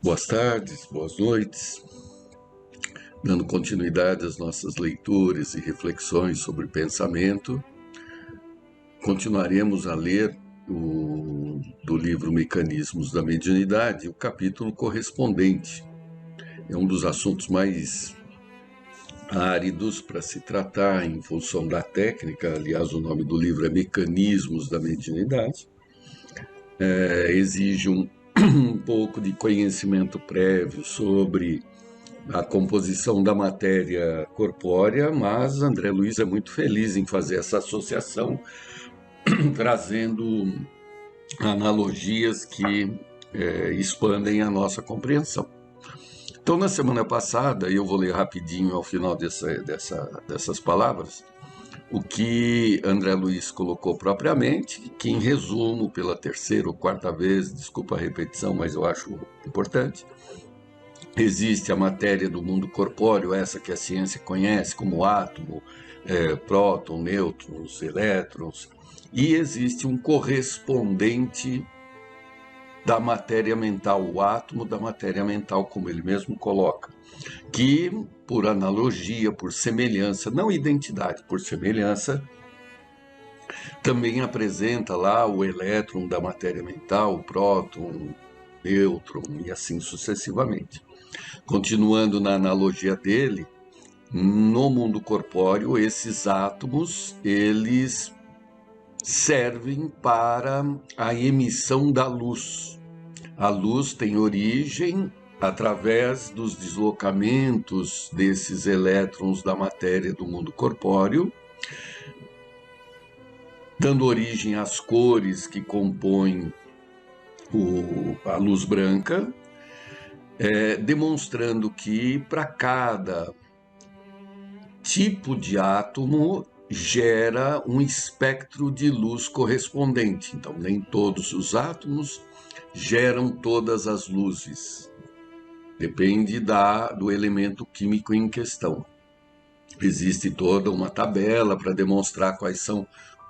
Boas tardes, boas noites. Dando continuidade às nossas leituras e reflexões sobre pensamento, continuaremos a ler do livro Mecanismos da Mediunidade, o capítulo correspondente. É um dos assuntos mais áridos para se tratar em função da técnica. Aliás, o nome do livro é Mecanismos da Mediunidade. Exige um pouco de conhecimento prévio sobre a composição da matéria corpórea, mas André Luiz é muito feliz em fazer essa associação, trazendo analogias que expandem a nossa compreensão. Então, na semana passada, eu vou ler rapidinho ao final dessas palavras, o que André Luiz colocou propriamente, que em resumo, pela terceira ou quarta vez, desculpa a repetição, mas eu acho importante, existe a matéria do mundo corpóreo, essa que a ciência conhece como átomo, próton, nêutrons, elétrons, e existe um correspondente da matéria mental, o átomo da matéria mental, como ele mesmo coloca, que, por analogia, por semelhança, não identidade, por semelhança, também apresenta lá o elétron da matéria mental, o próton, o nêutron e assim sucessivamente. Continuando na analogia dele, no mundo corpóreo, esses átomos, eles servem para a emissão da luz. A luz tem origem através dos deslocamentos desses elétrons da matéria do mundo corpóreo, dando origem às cores que compõem a luz branca, demonstrando que para cada tipo de átomo gera um espectro de luz correspondente. Então, nem todos os átomos geram todas as luzes. Depende do elemento químico em questão. Existe toda uma tabela para demonstrar quais são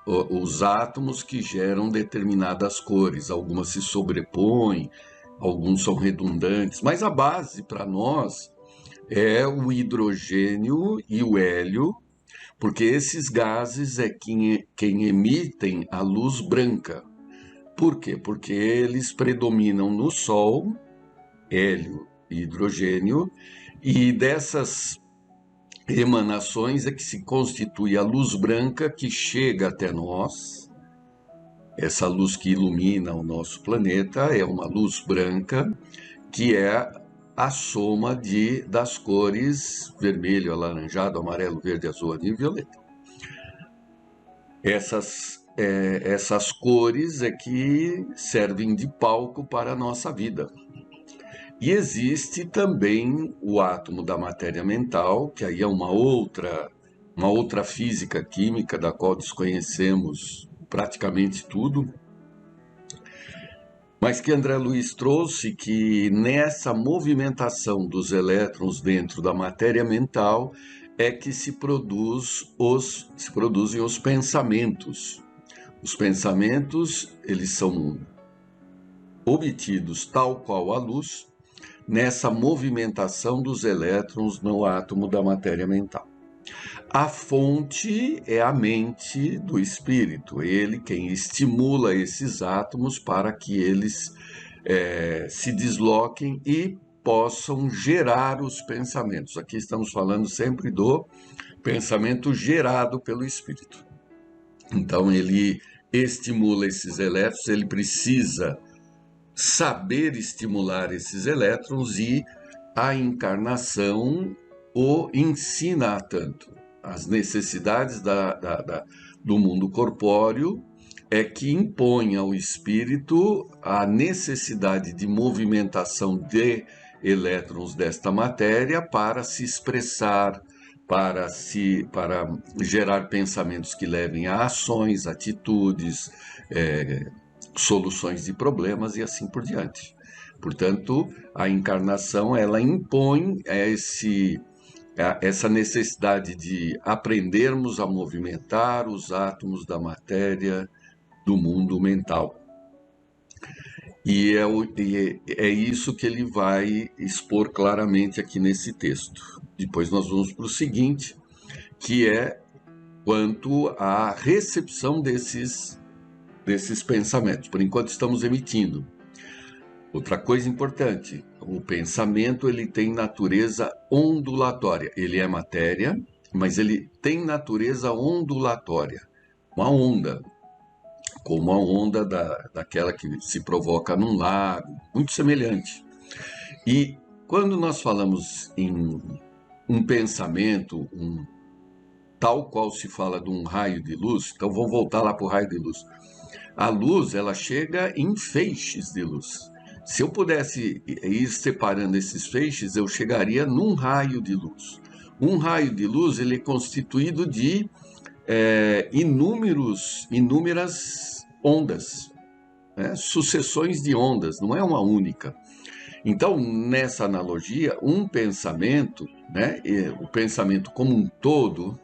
os átomos que geram determinadas cores. Algumas se sobrepõem, alguns são redundantes, mas a base para nós é o hidrogênio e o hélio, porque esses gases é quem emitem a luz branca. Por quê? Porque eles predominam no Sol, hélio e hidrogênio, e dessas emanações é que se constitui a luz branca que chega até nós. Essa luz que ilumina o nosso planeta é uma luz branca que é a soma das cores vermelho, alaranjado, amarelo, verde, azul e violeta. Essas cores é que servem de palco para a nossa vida. E existe também o átomo da matéria mental, que aí é uma outra física química da qual desconhecemos praticamente tudo, mas que André Luiz trouxe que nessa movimentação dos elétrons dentro da matéria mental é que se produzem os pensamentos. Os pensamentos, eles são obtidos tal qual a luz nessa movimentação dos elétrons no átomo da matéria mental. A fonte é a mente do espírito, ele quem estimula esses átomos para que eles se desloquem e possam gerar os pensamentos. Aqui estamos falando sempre do pensamento gerado pelo espírito. Então ele estimula esses elétrons, ele precisa saber estimular esses elétrons e a encarnação o ensina a tanto. As necessidades do mundo corpóreo é que impõe ao espírito a necessidade de movimentação de elétrons desta matéria para se expressar, para gerar pensamentos que levem a ações, atitudes, soluções de problemas e assim por diante. Portanto, a encarnação ela impõe essa necessidade de aprendermos a movimentar os átomos da matéria do mundo mental. E é isso que ele vai expor claramente aqui nesse texto. Depois nós vamos para o seguinte, que é quanto à recepção desses pensamentos. Por enquanto estamos emitindo. Outra coisa importante, o pensamento ele tem natureza ondulatória. Ele é matéria, mas ele tem natureza ondulatória. Uma onda, como a onda daquela que se provoca num lago, muito semelhante. E quando nós falamos em um pensamento, tal qual se fala de um raio de luz, então vamos voltar lá para o raio de luz. A luz, ela chega em feixes de luz. Se eu pudesse ir separando esses feixes, eu chegaria num raio de luz. Um raio de luz, ele é constituído de inúmeras ondas, né? Sucessões de ondas, não é uma única. Então, nessa analogia, um pensamento, né, o pensamento como um todo,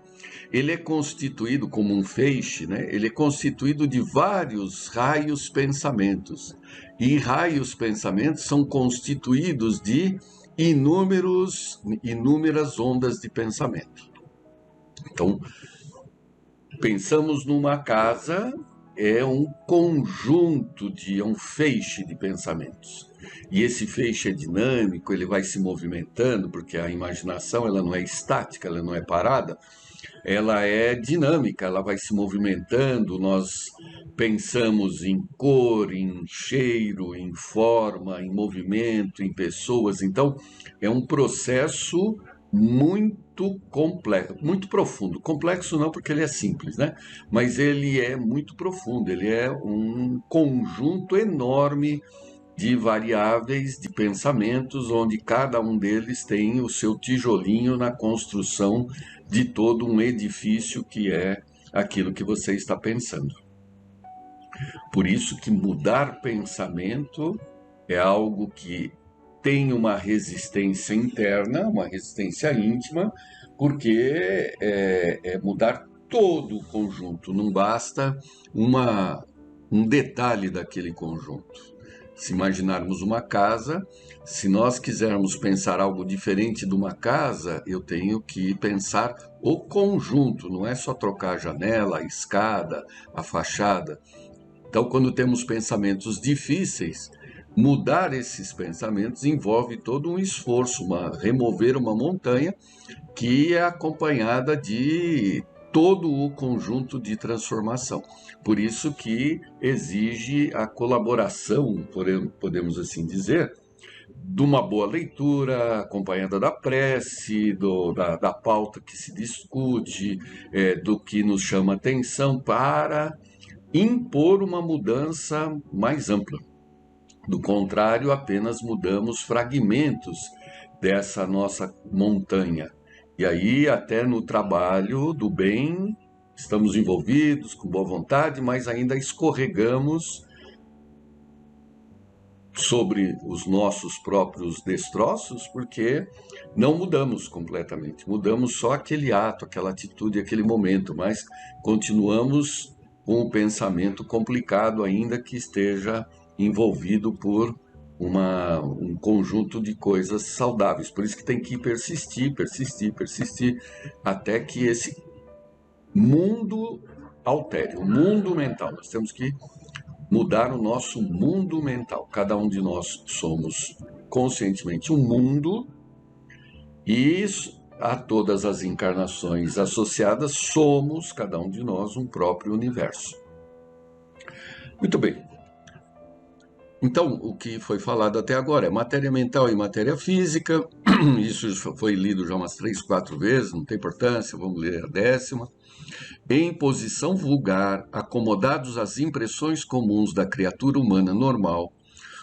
ele é constituído como um feixe, né? Ele é constituído de vários raios pensamentos. E raios pensamentos são constituídos de inúmeras ondas de pensamento. Então, pensamos numa casa, é um conjunto é um feixe de pensamentos. E esse feixe é dinâmico, ele vai se movimentando, porque a imaginação ela não é estática, ela não é parada, ela é dinâmica, ela vai se movimentando, nós pensamos em cor, em cheiro, em forma, em movimento, em pessoas. Então, é um processo muito complexo, muito profundo. Complexo não, porque ele é simples, né? Mas ele é muito profundo, ele é um conjunto enorme de variáveis, de pensamentos, onde cada um deles tem o seu tijolinho na construção de todo um edifício que é aquilo que você está pensando. Por isso que mudar pensamento é algo que tem uma resistência interna, uma resistência íntima, porque é mudar todo o conjunto, não basta um detalhe daquele conjunto. Se imaginarmos uma casa, se nós quisermos pensar algo diferente de uma casa, eu tenho que pensar o conjunto, não é só trocar a janela, a escada, a fachada. Então, quando temos pensamentos difíceis, mudar esses pensamentos envolve todo um esforço, remover uma montanha que é acompanhada de todo o conjunto de transformação. Por isso que exige a colaboração, podemos assim dizer, de uma boa leitura, acompanhada da prece, da pauta que se discute, do que nos chama atenção para impor uma mudança mais ampla. Do contrário, apenas mudamos fragmentos dessa nossa montanha. E aí, até no trabalho do bem, estamos envolvidos com boa vontade, mas ainda escorregamos sobre os nossos próprios destroços, porque não mudamos completamente. Mudamos só aquele ato, aquela atitude, aquele momento, mas continuamos com o pensamento complicado, ainda que esteja envolvido por um conjunto de coisas saudáveis. Por isso que tem que persistir, até que esse mundo altere, o mundo mental. Nós temos que mudar o nosso mundo mental. Cada um de nós somos conscientemente um mundo e a todas as encarnações associadas somos, cada um de nós, um próprio universo. Muito bem. Então, o que foi falado até agora é matéria mental e matéria física. Isso foi lido já umas 3, 4 vezes, não tem importância, vamos ler a 10ª. Em posição vulgar, acomodados às impressões comuns da criatura humana normal,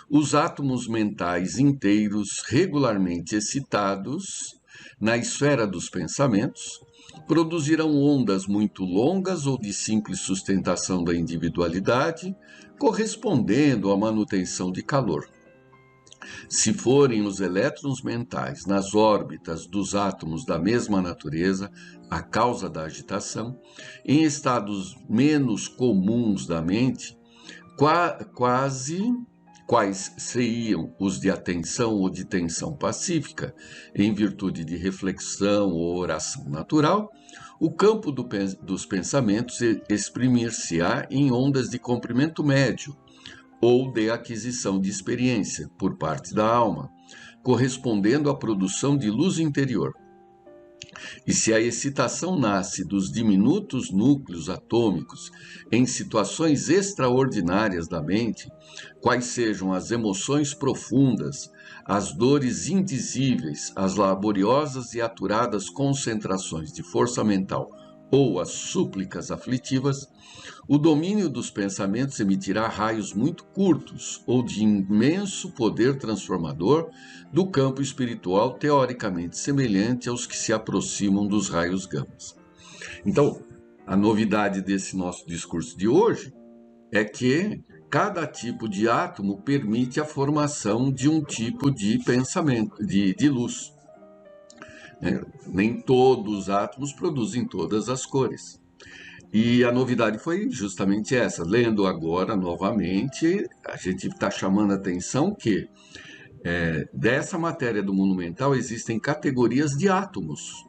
os átomos mentais inteiros, regularmente excitados na esfera dos pensamentos, produzirão ondas muito longas ou de simples sustentação da individualidade, correspondendo à manutenção de calor. Se forem os elétrons mentais nas órbitas dos átomos da mesma natureza, a causa da agitação, em estados menos comuns da mente, quase quais seriam os de atenção ou de tensão pacífica, em virtude de reflexão ou oração natural, o campo dos pensamentos exprimir-se-á em ondas de comprimento médio ou de aquisição de experiência por parte da alma, correspondendo à produção de luz interior. E se a excitação nasce dos diminutos núcleos atômicos em situações extraordinárias da mente, quais sejam as emoções profundas, as dores indizíveis, as laboriosas e aturadas concentrações de força mental ou as súplicas aflitivas, o domínio dos pensamentos emitirá raios muito curtos ou de imenso poder transformador do campo espiritual teoricamente semelhante aos que se aproximam dos raios gamas. Então, a novidade desse nosso discurso de hoje é que cada tipo de átomo permite a formação de um tipo de pensamento, de luz. Nem todos os átomos produzem todas as cores. E a novidade foi justamente essa. Lendo agora novamente, a gente está chamando a atenção que dessa matéria do mundo mental existem categorias de átomos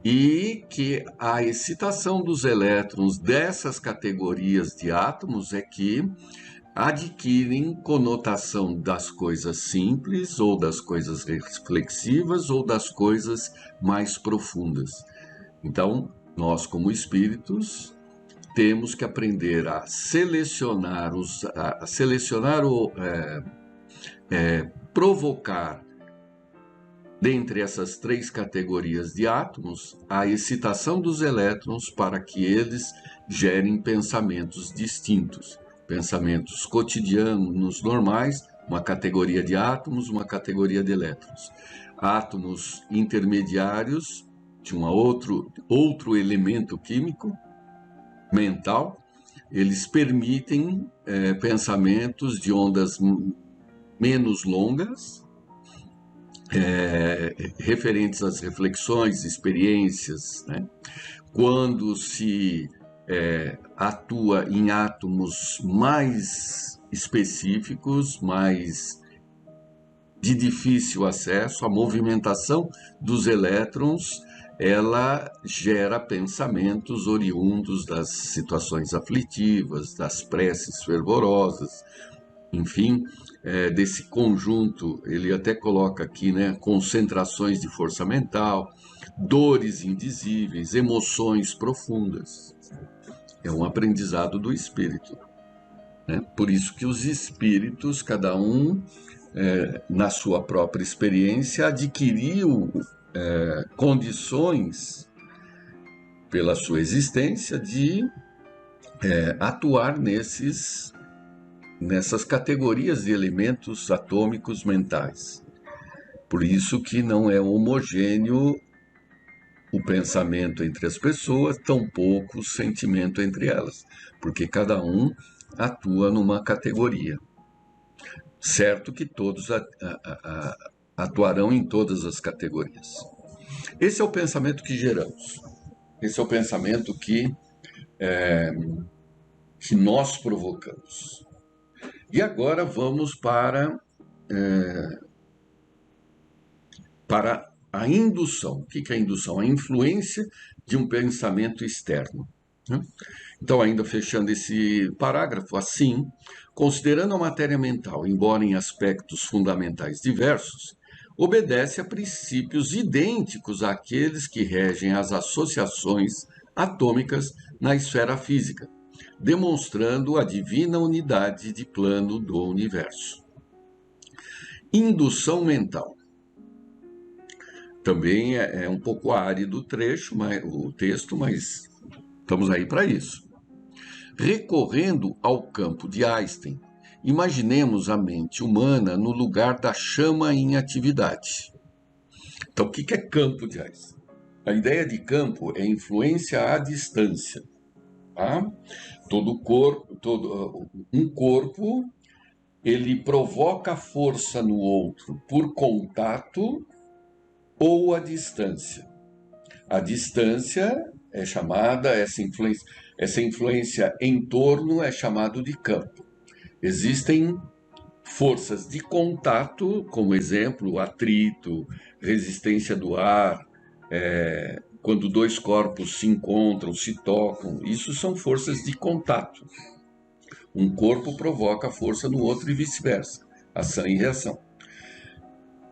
e que a excitação dos elétrons dessas categorias de átomos é que adquirem conotação das coisas simples ou das coisas reflexivas ou das coisas mais profundas. Então, nós como espíritos temos que aprender a selecionar ou provocar dentre essas três categorias de átomos a excitação dos elétrons para que eles gerem pensamentos distintos, pensamentos cotidianos normais, uma categoria de átomos, uma categoria de elétrons. Átomos intermediários de outro elemento químico mental, eles permitem pensamentos de ondas menos longas, referentes às reflexões, experiências, né? Quando se atua em átomos mais específicos, mais de difícil acesso, a movimentação dos elétrons, ela gera pensamentos oriundos das situações aflitivas, das preces fervorosas, enfim, desse conjunto. Ele até coloca aqui, né, concentrações de força mental, dores indizíveis, emoções profundas. É um aprendizado do espírito, né? Por isso que os espíritos, cada um, na sua própria experiência, adquiriu condições, pela sua existência, de atuar nessas categorias de elementos atômicos mentais. Por isso que não é homogêneo o pensamento entre as pessoas, tampouco o sentimento entre elas, porque cada um atua numa categoria. Certo que todos atuarão em todas as categorias. Esse é o pensamento que geramos. Esse é o pensamento que nós provocamos. E agora vamos para a indução. O que é a indução? A influência de um pensamento externo. Então, ainda fechando esse parágrafo, assim, considerando a matéria mental, embora em aspectos fundamentais diversos, obedece a princípios idênticos àqueles que regem as associações atômicas na esfera física, demonstrando a divina unidade de plano do universo. Indução mental. Também é um pouco árido o texto, mas estamos aí para isso. Recorrendo ao campo de Einstein, imaginemos a mente humana no lugar da chama em atividade. Então, o que é campo de Einstein? A ideia de campo é influência à distância. Tá? Um corpo, ele provoca força no outro por contato ou a distância. A distância é chamada, essa influência em torno é chamado de campo. Existem forças de contato, como exemplo, atrito, resistência do ar, quando dois corpos se encontram, se tocam, isso são forças de contato. Um corpo provoca força no outro e vice-versa, ação e reação.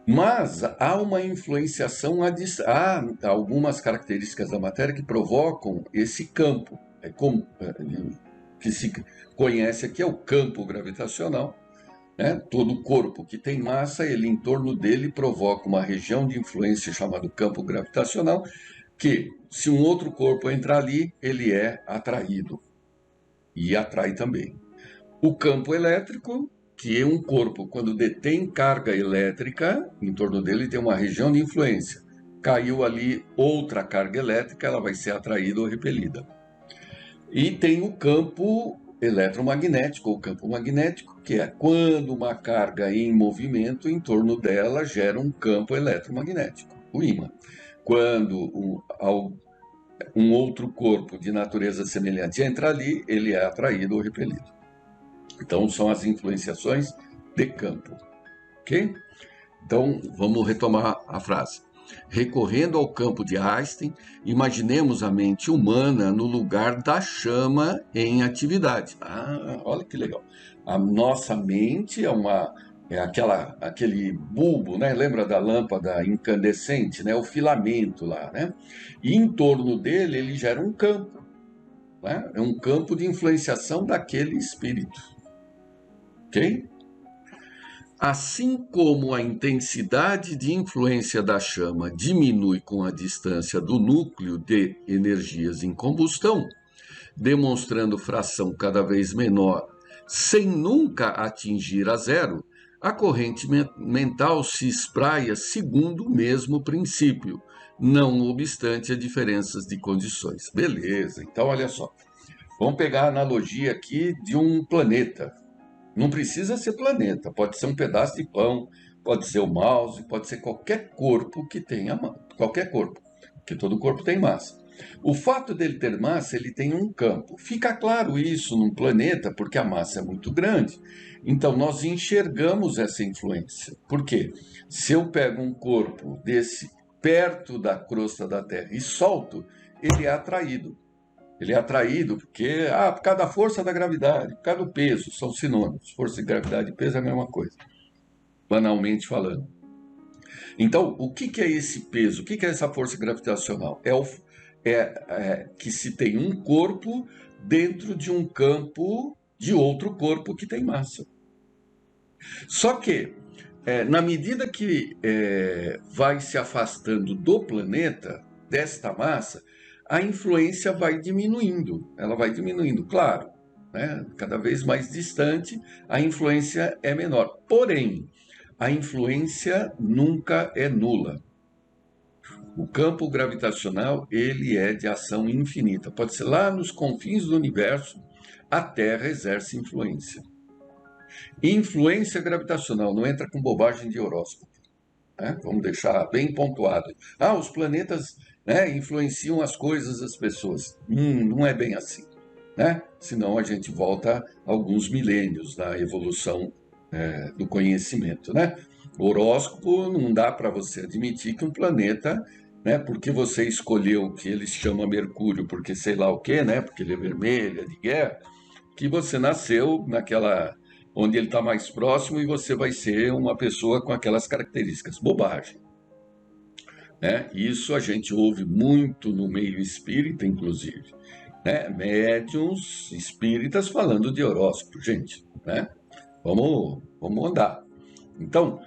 Mas há uma influenciação, há algumas características da matéria que provocam esse campo, que se conhece aqui é o campo gravitacional. Todo corpo que tem massa, ele em torno dele provoca uma região de influência chamada campo gravitacional, que se um outro corpo entrar ali, ele é atraído e atrai também. O campo elétrico, que é um corpo, quando detém carga elétrica, em torno dele tem uma região de influência. Caiu ali outra carga elétrica, ela vai ser atraída ou repelida. E tem o campo eletromagnético, ou campo magnético, que é quando uma carga em movimento em torno dela gera um campo eletromagnético, o ímã. Quando um outro corpo de natureza semelhante entra ali, ele é atraído ou repelido. Então, são as influenciações de campo, ok? Então, vamos retomar a frase. Recorrendo ao campo de Einstein, imaginemos a mente humana no lugar da chama em atividade. Olha que legal. A nossa mente é aquele bulbo, né? Lembra da lâmpada incandescente, né? O filamento lá, né? E em torno dele, ele gera um campo, né? É um campo de influenciação daquele espírito. Ok? Assim como a intensidade de influência da chama diminui com a distância do núcleo de energias em combustão, demonstrando fração cada vez menor, sem nunca atingir a zero, a corrente mental se espraia segundo o mesmo princípio, não obstante as diferenças de condições. Beleza, então olha só. Vamos pegar a analogia aqui de um planeta. Não precisa ser planeta, pode ser um pedaço de pão, pode ser o mouse, pode ser qualquer corpo que tenha qualquer corpo, porque todo corpo tem massa. O fato dele ter massa, ele tem um campo. Fica claro isso num planeta, porque a massa é muito grande. Então, nós enxergamos essa influência. Por quê? Se eu pego um corpo desse perto da crosta da Terra e solto, ele é atraído. Ele é atraído porque, por causa da força da gravidade, por causa do peso, são sinônimos. Força de gravidade e peso é a mesma coisa, banalmente falando. Então, o que é esse peso? O que é essa força gravitacional? Que se tem um corpo dentro de um campo de outro corpo que tem massa. Só que, na medida que vai se afastando do planeta, desta massa, a influência vai diminuindo. Ela vai diminuindo, claro, né? Cada vez mais distante, a influência é menor. Porém, a influência nunca é nula. O campo gravitacional, ele é de ação infinita. Pode ser lá nos confins do universo, a Terra exerce influência. Influência gravitacional, não entra com bobagem de horóscopo. Né? Vamos deixar bem pontuado. Os planetas, né, influenciam as coisas das pessoas. Não é bem assim. Né? Senão a gente volta alguns milênios na evolução do conhecimento. Né? O horóscopo não dá para você admitir que um planeta, né, porque você escolheu que ele se chama Mercúrio, porque sei lá o quê, né, porque ele é vermelho, é de guerra, que você nasceu naquela onde ele está mais próximo e você vai ser uma pessoa com aquelas características. Bobagem. Né? Isso a gente ouve muito no meio espírita, inclusive. Né? Médiuns espíritas falando de horóscopo, gente. Né? Vamos andar. Então,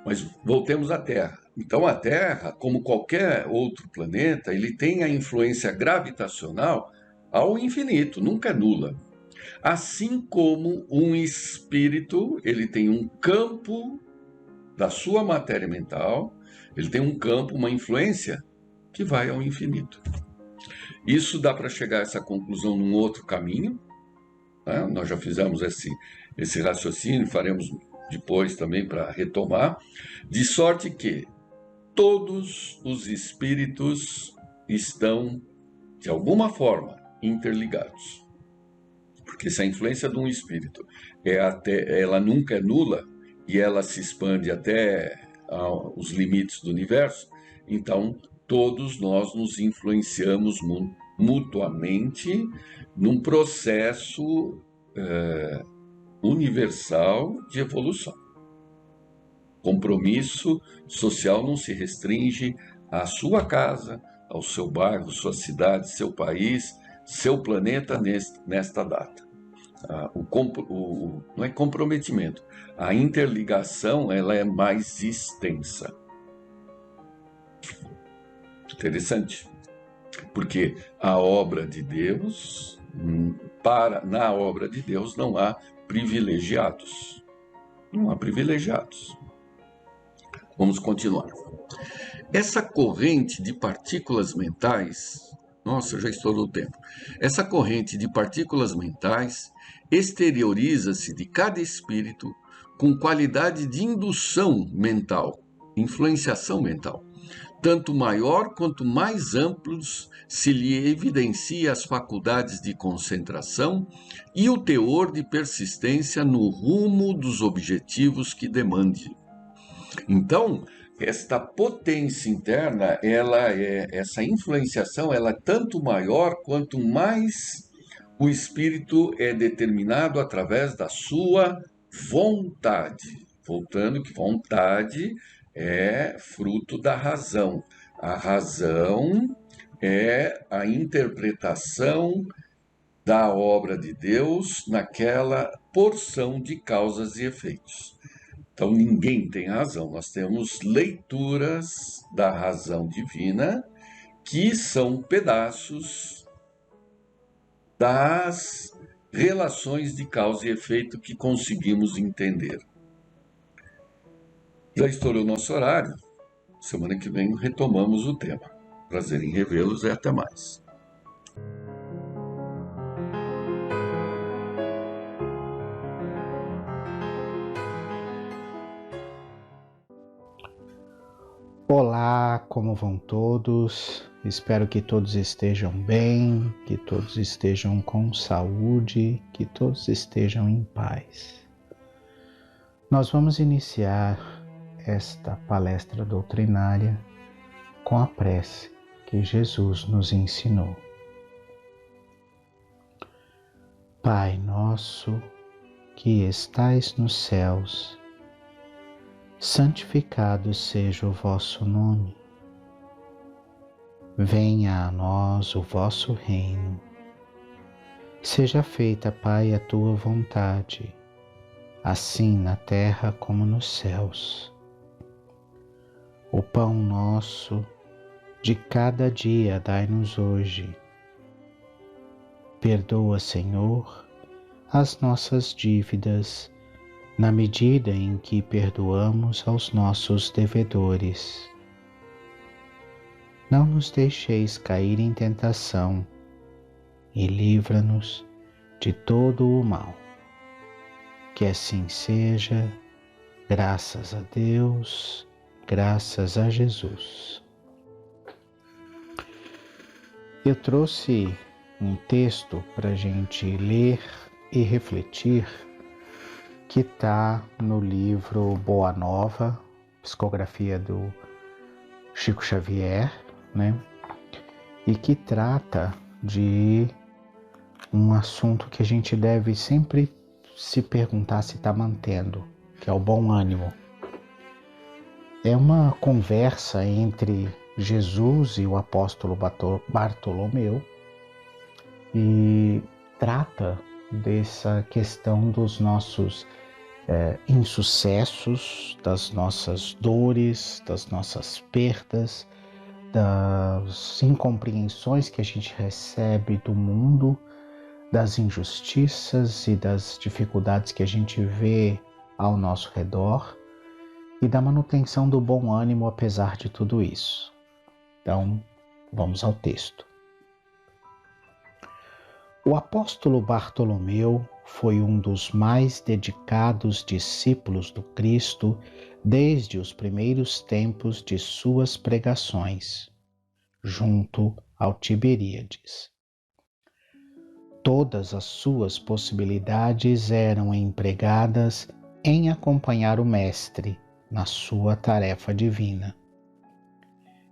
mas voltemos à Terra. Então, a Terra, como qualquer outro planeta, ele tem a influência gravitacional ao infinito, nunca é nula. Assim como um espírito, ele tem um campo da sua matéria mental, ele tem um campo, uma influência que vai ao infinito. Isso dá para chegar a essa conclusão num outro caminho, né? Nós já fizemos esse raciocínio, faremos depois também para retomar, de sorte que todos os espíritos estão, de alguma forma, interligados. Porque se a influência de um espírito ela nunca é nula, e ela se expande até os limites do universo, então todos nós nos influenciamos mutuamente num processo universal de evolução. Compromisso social não se restringe à sua casa, ao seu bairro, sua cidade, seu país, seu planeta nesta data. Não é comprometimento, a interligação ela é mais extensa. Interessante, porque a obra de Deus, na obra de Deus não há privilegiados. Não há privilegiados. Vamos continuar. Essa corrente de partículas mentais, nossa, já estourou o tempo. Essa corrente de partículas mentais exterioriza-se de cada espírito com qualidade de indução mental, influenciação mental. Tanto maior quanto mais amplos se lhe evidencia as faculdades de concentração e o teor de persistência no rumo dos objetivos que demande. Então, esta potência interna, essa influenciação, ela é tanto maior quanto mais o espírito é determinado através da sua vontade. Voltando que vontade é fruto da razão. A razão é a interpretação da obra de Deus naquela porção de causas e efeitos. Então, ninguém tem razão. Nós temos leituras da razão divina que são pedaços das relações de causa e efeito que conseguimos entender. Já estourou o nosso horário. Semana que vem retomamos o tema. Prazer em revê-los e até mais. Olá, como vão todos? Espero que todos estejam bem, que todos estejam com saúde, que todos estejam em paz. Nós vamos iniciar esta palestra doutrinária com a prece que Jesus nos ensinou. Pai nosso, que estais nos céus, santificado seja o vosso nome. Venha a nós o vosso reino. Seja feita, Pai, a tua vontade, assim na terra como nos céus. O pão nosso de cada dia dai-nos hoje. Perdoa, Senhor, as nossas dívidas, na medida em que perdoamos aos nossos devedores. Não nos deixeis cair em tentação e livra-nos de todo o mal. Que assim seja, graças a Deus, graças a Jesus. Eu trouxe um texto para a gente ler e refletir, que está no livro Boa Nova, psicografia do Chico Xavier, né? E que trata de um assunto que a gente deve sempre se perguntar se está mantendo, que é o bom ânimo. É uma conversa entre Jesus e o apóstolo Bartolomeu e trata dessa questão dos nossos insucessos, das nossas dores, das nossas perdas, das incompreensões que a gente recebe do mundo, das injustiças e das dificuldades que a gente vê ao nosso redor e da manutenção do bom ânimo apesar de tudo isso. Então, vamos ao texto. O apóstolo Bartolomeu foi um dos mais dedicados discípulos do Cristo desde os primeiros tempos de suas pregações, junto ao Tiberíades. Todas as suas possibilidades eram empregadas em acompanhar o Mestre na sua tarefa divina.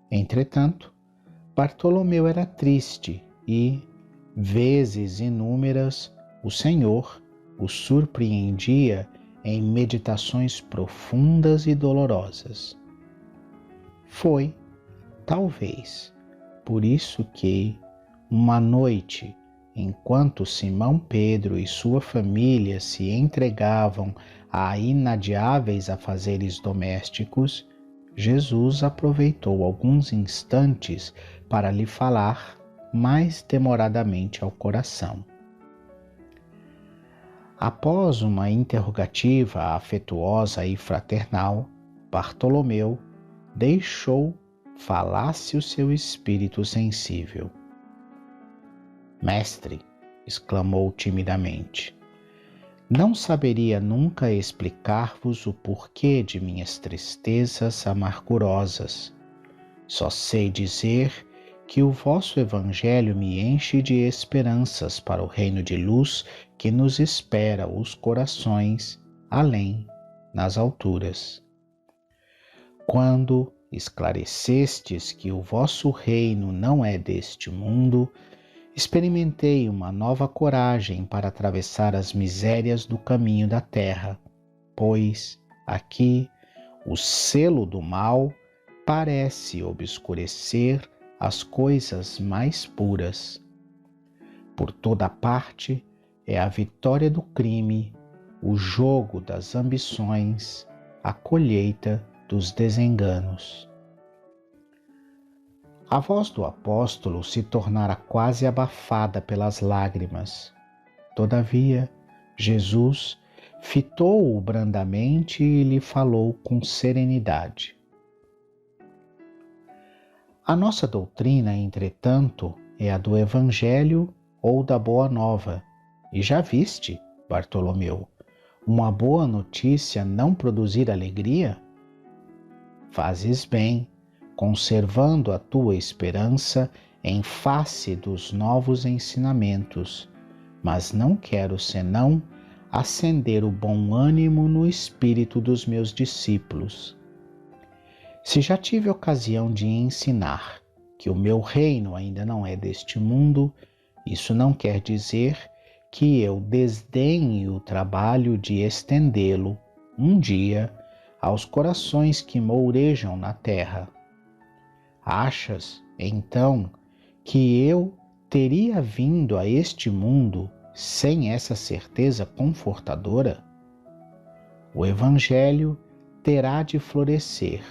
Entretanto, Bartolomeu era triste e, vezes inúmeras, o Senhor o surpreendia em meditações profundas e dolorosas. Foi, talvez, por isso que, uma noite, enquanto Simão Pedro e sua família se entregavam a inadiáveis afazeres domésticos, Jesus aproveitou alguns instantes para lhe falar mais demoradamente ao coração. Após uma interrogativa afetuosa e fraternal, Bartolomeu deixou falasse o seu espírito sensível. Mestre, exclamou timidamente, não saberia nunca explicar-vos o porquê de minhas tristezas amargurosas. Só sei dizer que o vosso Evangelho me enche de esperanças para o reino de luz que nos espera os corações além, nas alturas. Quando esclarecestes que o vosso reino não é deste mundo, experimentei uma nova coragem para atravessar as misérias do caminho da terra, pois, aqui, o selo do mal parece obscurecer as coisas mais puras. Por toda parte é a vitória do crime, o jogo das ambições, a colheita dos desenganos. A voz do apóstolo se tornara quase abafada pelas lágrimas. Todavia, Jesus fitou-o brandamente e lhe falou com serenidade. A nossa doutrina, entretanto, é a do Evangelho ou da Boa Nova. E já viste, Bartolomeu, uma boa notícia não produzir alegria? Fazes bem, conservando a tua esperança em face dos novos ensinamentos, mas não quero senão acender o bom ânimo no espírito dos meus discípulos. Se já tive ocasião de ensinar que o meu reino ainda não é deste mundo, isso não quer dizer que eu desdenhe o trabalho de estendê-lo, um dia, aos corações que mourejam na terra. Achas, então, que eu teria vindo a este mundo sem essa certeza confortadora? O Evangelho terá de florescer,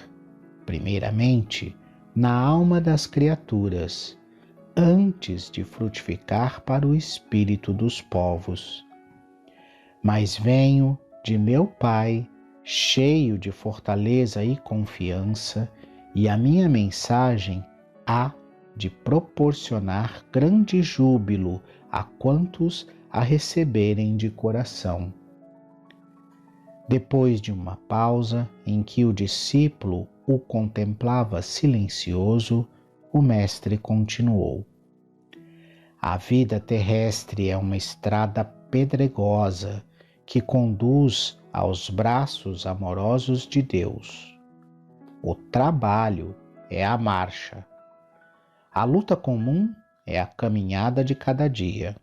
primeiramente, na alma das criaturas, antes de frutificar para o espírito dos povos. Mas venho de meu Pai, cheio de fortaleza e confiança, e a minha mensagem há de proporcionar grande júbilo a quantos a receberem de coração. Depois de uma pausa em que o discípulo o contemplava silencioso, o mestre continuou. A vida terrestre é uma estrada pedregosa que conduz aos braços amorosos de Deus. O trabalho é a marcha. A luta comum é a caminhada de cada dia.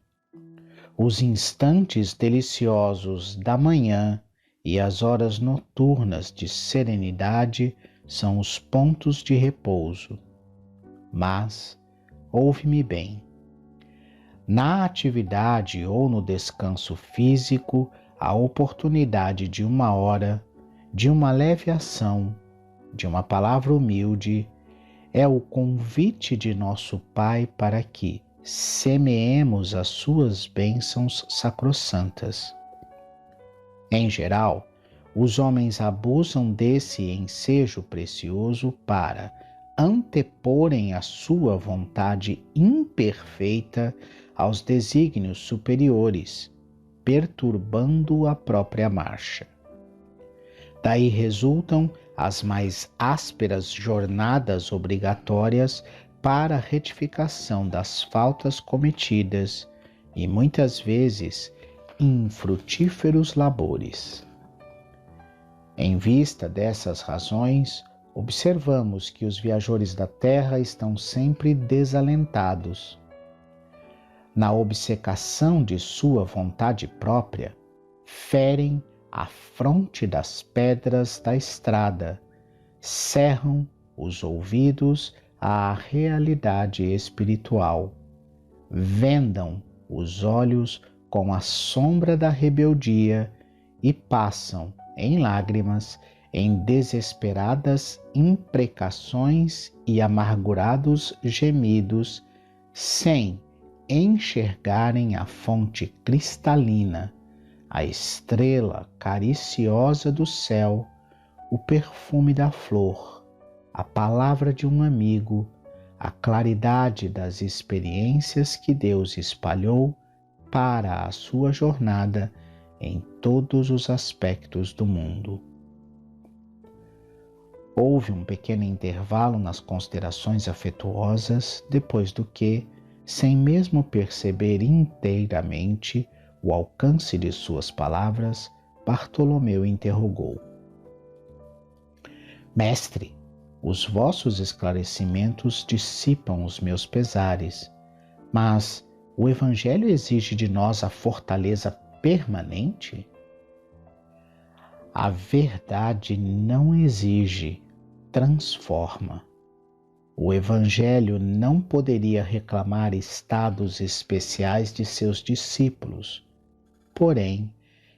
Os instantes deliciosos da manhã e as horas noturnas de serenidade são os pontos de repouso. Mas, ouve-me bem, na atividade ou no descanso físico, a oportunidade de uma hora, de uma leve ação, de uma palavra humilde, é o convite de nosso Pai para que semeemos as suas bênçãos sacrossantas. Em geral, os homens abusam desse ensejo precioso para anteporem a sua vontade imperfeita aos desígnios superiores, perturbando a própria marcha. Daí resultam as mais ásperas jornadas obrigatórias para a retificação das faltas cometidas e muitas vezes infrutíferos labores. Em vista dessas razões, observamos que os viajores da Terra estão sempre desalentados. Na obcecação de sua vontade própria, ferem a fronte das pedras da estrada, cerram os ouvidos à realidade espiritual, vendam os olhos com a sombra da rebeldia e passam, em lágrimas, em desesperadas imprecações e amargurados gemidos, sem enxergarem a fonte cristalina, a estrela cariciosa do céu, o perfume da flor, a palavra de um amigo, a claridade das experiências que Deus espalhou para a sua jornada em todos os aspectos do mundo. Houve um pequeno intervalo nas considerações afetuosas, depois do que, sem mesmo perceber inteiramente o alcance de suas palavras, Bartolomeu interrogou: Mestre, os vossos esclarecimentos dissipam os meus pesares, mas o Evangelho exige de nós a fortaleza permanente? A verdade não exige, transforma. O Evangelho não poderia reclamar estados especiais de seus discípulos. Porém,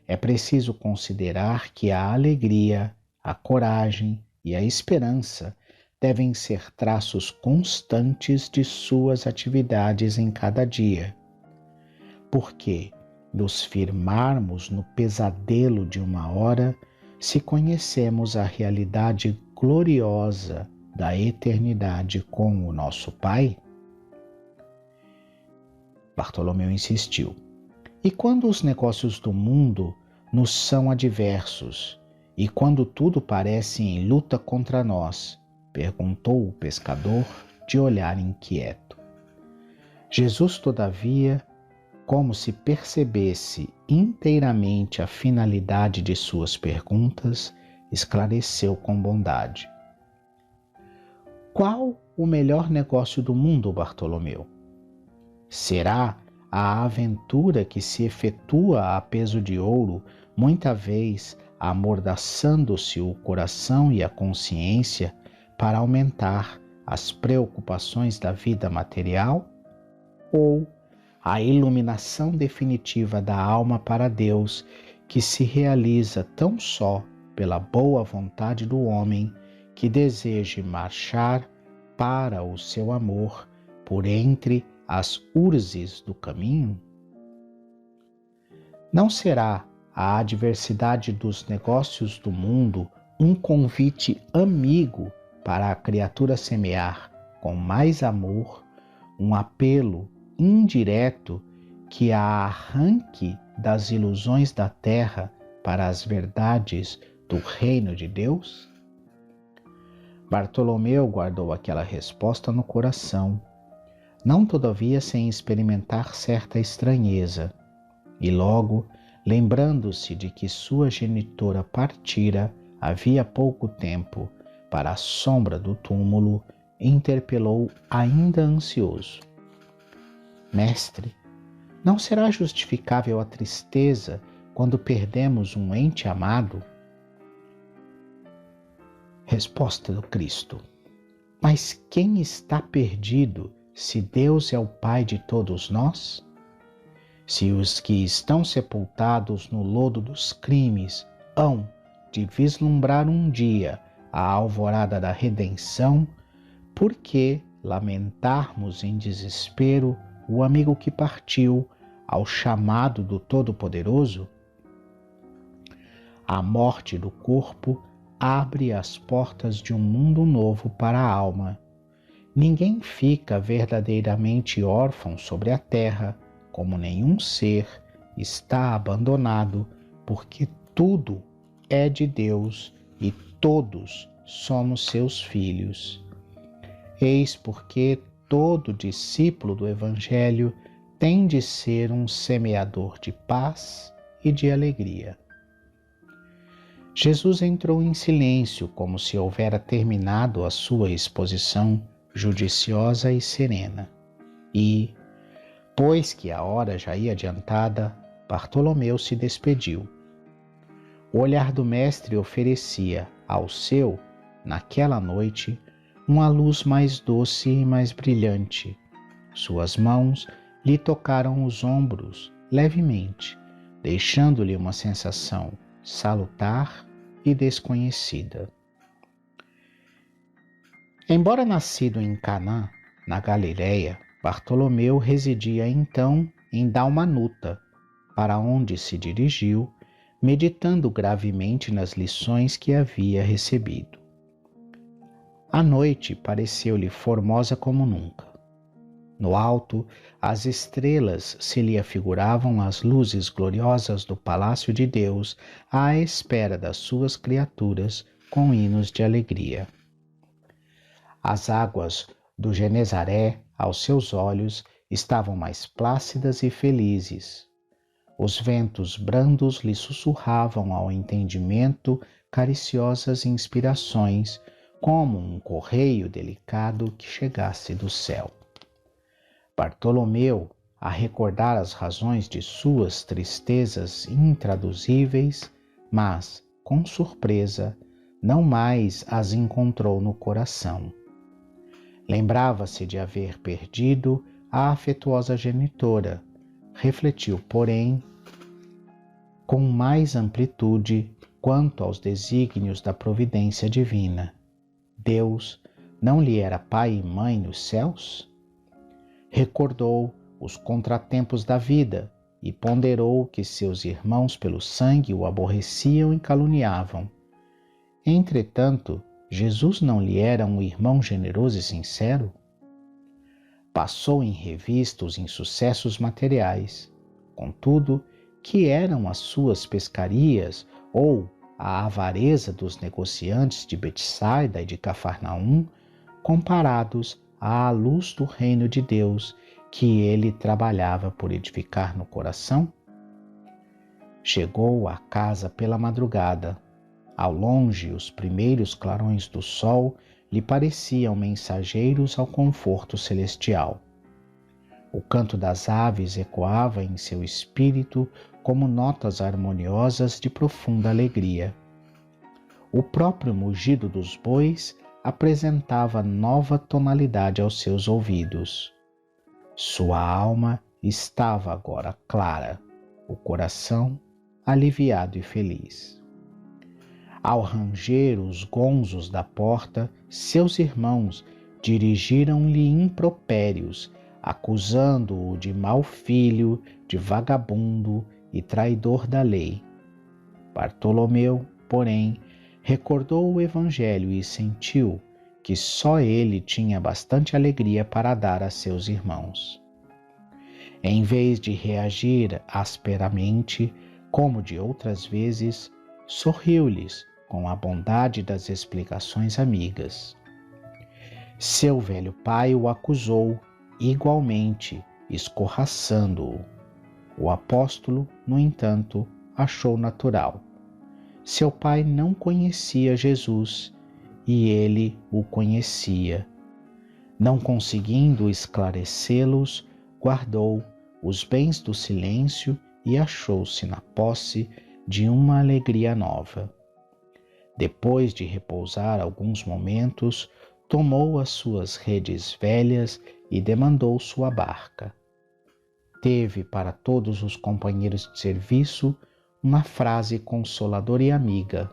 é preciso considerar que a alegria, a coragem e a esperança devem ser traços constantes de suas atividades em cada dia. Porque nos firmarmos no pesadelo de uma hora, se conhecemos a realidade gloriosa da eternidade com o nosso Pai? Bartolomeu insistiu. E quando os negócios do mundo nos são adversos, e quando tudo parece em luta contra nós? Perguntou o pescador, de olhar inquieto. Jesus, todavia, como se percebesse inteiramente a finalidade de suas perguntas, esclareceu com bondade. Qual o melhor negócio do mundo, Bartolomeu? Será a aventura que se efetua a peso de ouro, muita vez amordaçando-se o coração e a consciência para aumentar as preocupações da vida material? Ou a iluminação definitiva da alma para Deus, que se realiza tão só pela boa vontade do homem que deseje marchar para o seu amor por entre as urzes do caminho? Não será a adversidade dos negócios do mundo um convite amigo para a criatura semear com mais amor, um apelo indireto que a arranque das ilusões da terra para as verdades do reino de Deus? Bartolomeu guardou aquela resposta no coração, não todavia sem experimentar certa estranheza, e logo, lembrando-se de que sua genitora partira havia pouco tempo para a sombra do túmulo, interpelou ainda ansioso: Mestre, não será justificável a tristeza quando perdemos um ente amado? Resposta do Cristo: Mas quem está perdido se Deus é o Pai de todos nós? Se os que estão sepultados no lodo dos crimes hão de vislumbrar um dia a alvorada da redenção, por que lamentarmos em desespero o amigo que partiu ao chamado do Todo-Poderoso? A morte do corpo abre as portas de um mundo novo para a alma. Ninguém fica verdadeiramente órfão sobre a terra, como nenhum ser está abandonado, porque tudo é de Deus e todos somos seus filhos. Eis porque todo discípulo do Evangelho tem de ser um semeador de paz e de alegria. Jesus entrou em silêncio, como se houvera terminado a sua exposição judiciosa e serena. E, pois que a hora já ia adiantada, Bartolomeu se despediu. O olhar do mestre oferecia ao seu, naquela noite, uma luz mais doce e mais brilhante. Suas mãos lhe tocaram os ombros levemente, deixando-lhe uma sensação salutar e desconhecida. Embora nascido em Caná, na Galiléia, Bartolomeu residia então em Dalmanuta, para onde se dirigiu, meditando gravemente nas lições que havia recebido. A noite pareceu-lhe formosa como nunca. No alto, as estrelas se lhe afiguravam as luzes gloriosas do palácio de Deus à espera das suas criaturas com hinos de alegria. As águas do Genezaré, aos seus olhos, estavam mais plácidas e felizes. Os ventos brandos lhe sussurravam ao entendimento cariciosas inspirações, como um correio delicado que chegasse do céu. Bartolomeu, a recordar as razões de suas tristezas intraduzíveis, mas, com surpresa, não mais as encontrou no coração. Lembrava-se de haver perdido a afetuosa genitora. Refletiu, porém, com mais amplitude quanto aos desígnios da providência divina. Deus não lhe era pai e mãe nos céus? Recordou os contratempos da vida e ponderou que seus irmãos pelo sangue o aborreciam e caluniavam. Entretanto, Jesus não lhe era um irmão generoso e sincero? Passou em revista os insucessos materiais. Contudo, que eram as suas pescarias ou a avareza dos negociantes de Betsaida e de Cafarnaum, comparados à luz do reino de Deus que ele trabalhava por edificar no coração? Chegou à casa pela madrugada. Ao longe, os primeiros clarões do sol lhe pareciam mensageiros ao conforto celestial. O canto das aves ecoava em seu espírito como notas harmoniosas de profunda alegria. O próprio mugido dos bois apresentava nova tonalidade aos seus ouvidos. Sua alma estava agora clara, o coração aliviado e feliz. Ao ranger os gonzos da porta, seus irmãos dirigiram-lhe impropérios, acusando-o de mau filho, de vagabundo e traidor da lei. Bartolomeu, porém, recordou o Evangelho e sentiu que só ele tinha bastante alegria para dar a seus irmãos. Em vez de reagir asperamente, como de outras vezes, sorriu-lhes com a bondade das explicações amigas. Seu velho pai o acusou igualmente, escorraçando-o. O apóstolo, no entanto, achou natural. Seu pai não conhecia Jesus e ele o conhecia. Não conseguindo esclarecê-los, guardou os bens do silêncio e achou-se na posse de uma alegria nova. Depois de repousar alguns momentos, tomou as suas redes velhas e demandou sua barca. Teve para todos os companheiros de serviço uma frase consoladora e amiga.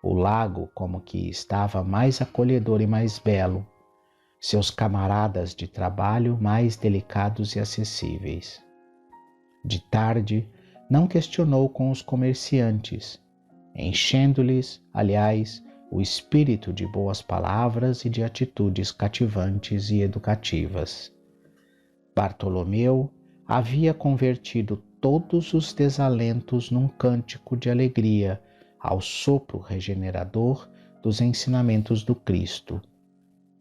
O lago como que estava mais acolhedor e mais belo, seus camaradas de trabalho mais delicados e acessíveis. De tarde, não questionou com os comerciantes, enchendo-lhes, aliás, o espírito de boas palavras e de atitudes cativantes e educativas. Bartolomeu havia convertido todos os desalentos num cântico de alegria ao sopro regenerador dos ensinamentos do Cristo.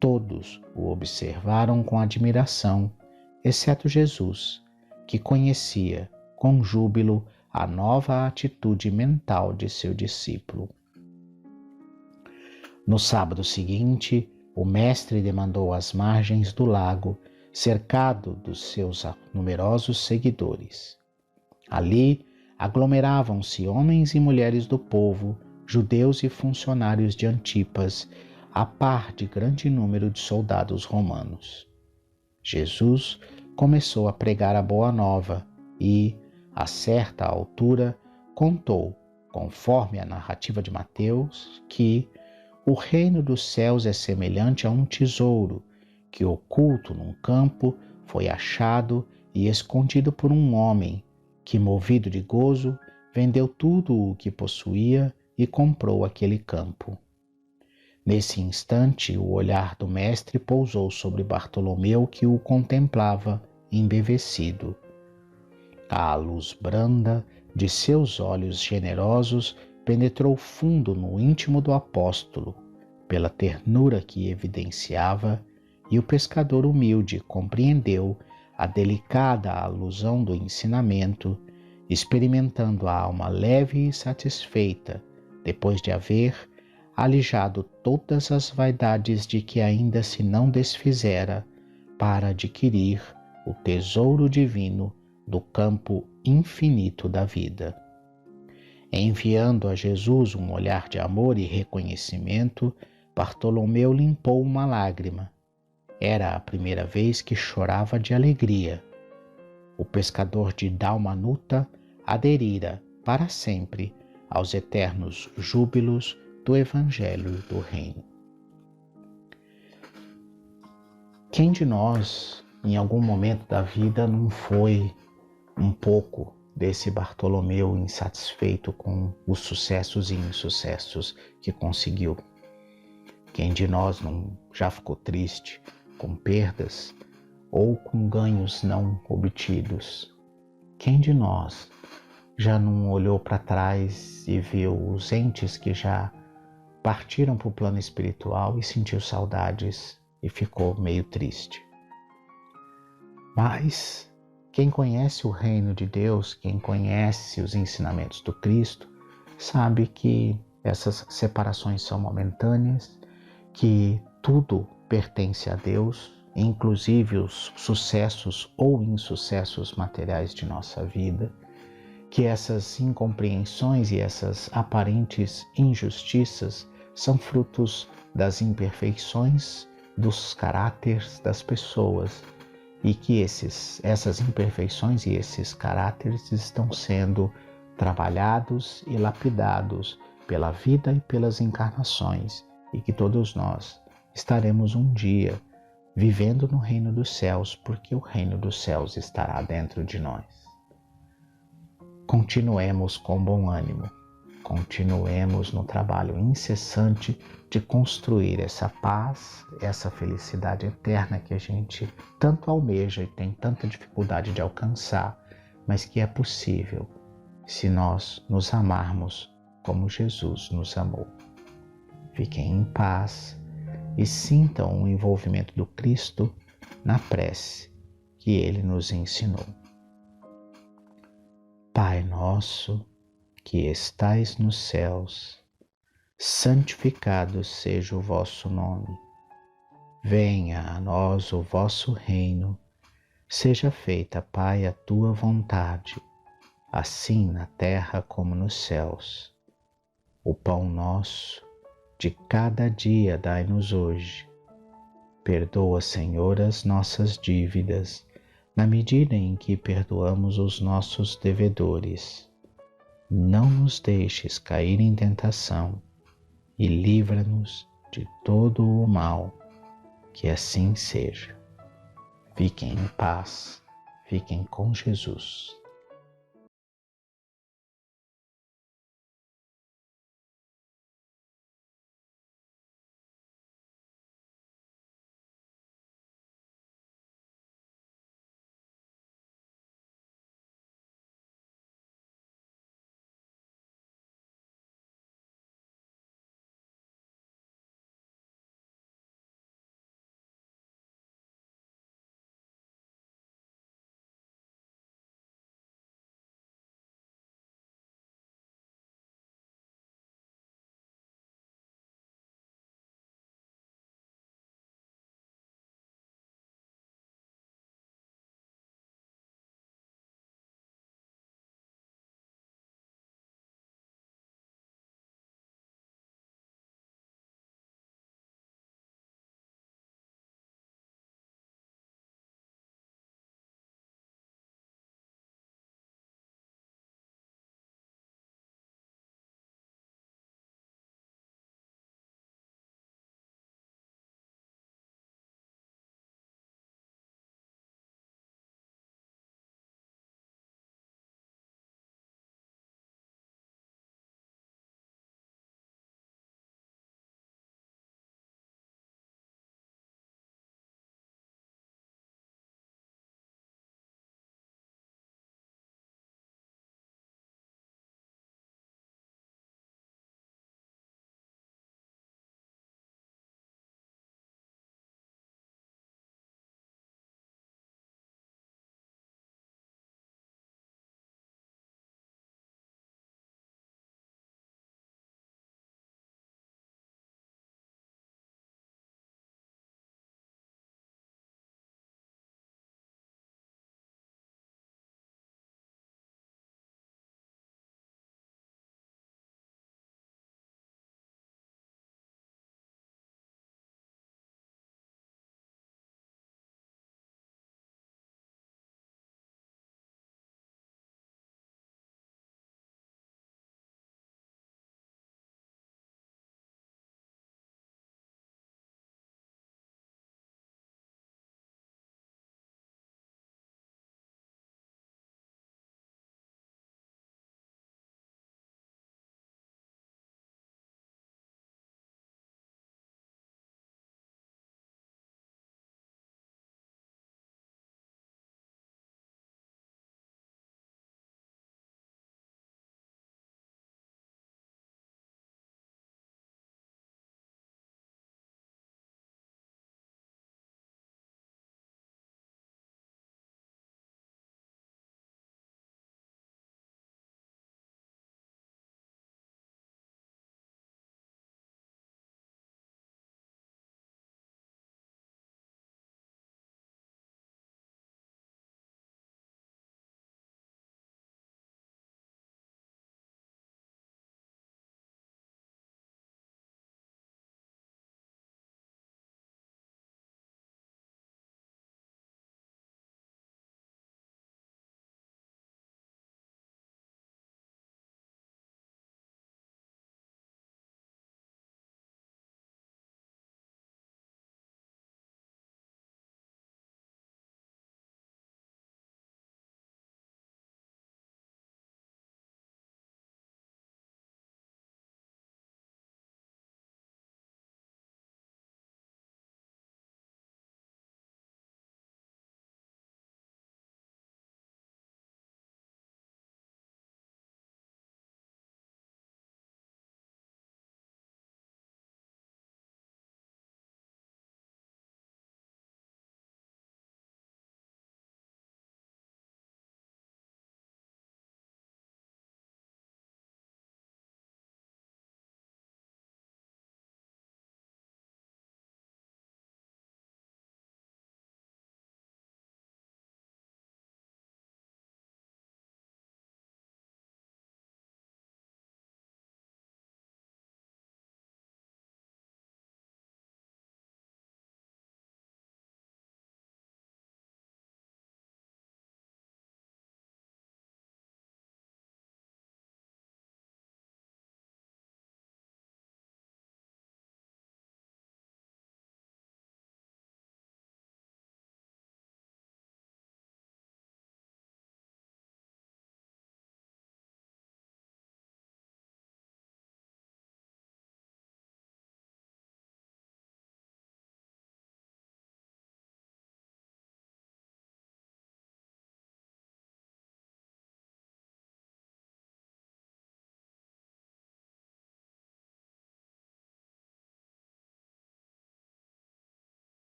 Todos o observaram com admiração, exceto Jesus, que conhecia, com júbilo, a nova atitude mental de seu discípulo. No sábado seguinte, o mestre demandou às margens do lago, cercado dos seus numerosos seguidores. Ali aglomeravam-se homens e mulheres do povo, judeus e funcionários de Antipas, a par de grande número de soldados romanos. Jesus começou a pregar a boa nova e, a certa altura, contou, conforme a narrativa de Mateus, que o reino dos céus é semelhante a um tesouro que, oculto num campo, foi achado e escondido por um homem que, movido de gozo, vendeu tudo o que possuía e comprou aquele campo. Nesse instante, o olhar do mestre pousou sobre Bartolomeu, que o contemplava, embevecido. A luz branda de seus olhos generosos penetrou fundo no íntimo do apóstolo, pela ternura que evidenciava, e o pescador humilde compreendeu a delicada alusão do ensinamento, experimentando a alma leve e satisfeita, depois de haver alijado todas as vaidades de que ainda se não desfizera, para adquirir o tesouro divino do campo infinito da vida. Enviando a Jesus um olhar de amor e reconhecimento, Bartolomeu limpou uma lágrima. Era a primeira vez que chorava de alegria. O pescador de Dalmanuta aderira para sempre aos eternos júbilos do Evangelho do Reino. Quem de nós, em algum momento da vida, não foi um pouco desse Bartolomeu insatisfeito com os sucessos e insucessos que conseguiu? Quem de nós não já ficou triste com perdas ou com ganhos não obtidos? Quem de nós já não olhou para trás e viu os entes que já partiram para o plano espiritual e sentiu saudades e ficou meio triste? Mas quem conhece o reino de Deus, quem conhece os ensinamentos do Cristo, sabe que essas separações são momentâneas, que tudo pertence a Deus, inclusive os sucessos ou insucessos materiais de nossa vida, que essas incompreensões e essas aparentes injustiças são frutos das imperfeições dos caráteres das pessoas, e que essas imperfeições e esses caráteres estão sendo trabalhados e lapidados pela vida e pelas encarnações, e que todos nós estaremos um dia vivendo no reino dos céus, porque o reino dos céus estará dentro de nós. Continuemos com bom ânimo, continuemos no trabalho incessante de construir essa paz, essa felicidade eterna que a gente tanto almeja e tem tanta dificuldade de alcançar, mas que é possível se nós nos amarmos como Jesus nos amou. Fiquem em paz e sintam o envolvimento do Cristo na prece que Ele nos ensinou. Pai nosso, que estais nos céus, santificado seja o vosso nome. Venha a nós o vosso reino. Seja feita, Pai, a tua vontade, assim na terra como nos céus. O pão nosso de cada dia dai-nos hoje. Perdoa, Senhor, as nossas dívidas, na medida em que perdoamos os nossos devedores. Não nos deixes cair em tentação e livra-nos de todo o mal, que assim seja. Fiquem em paz, fiquem com Jesus.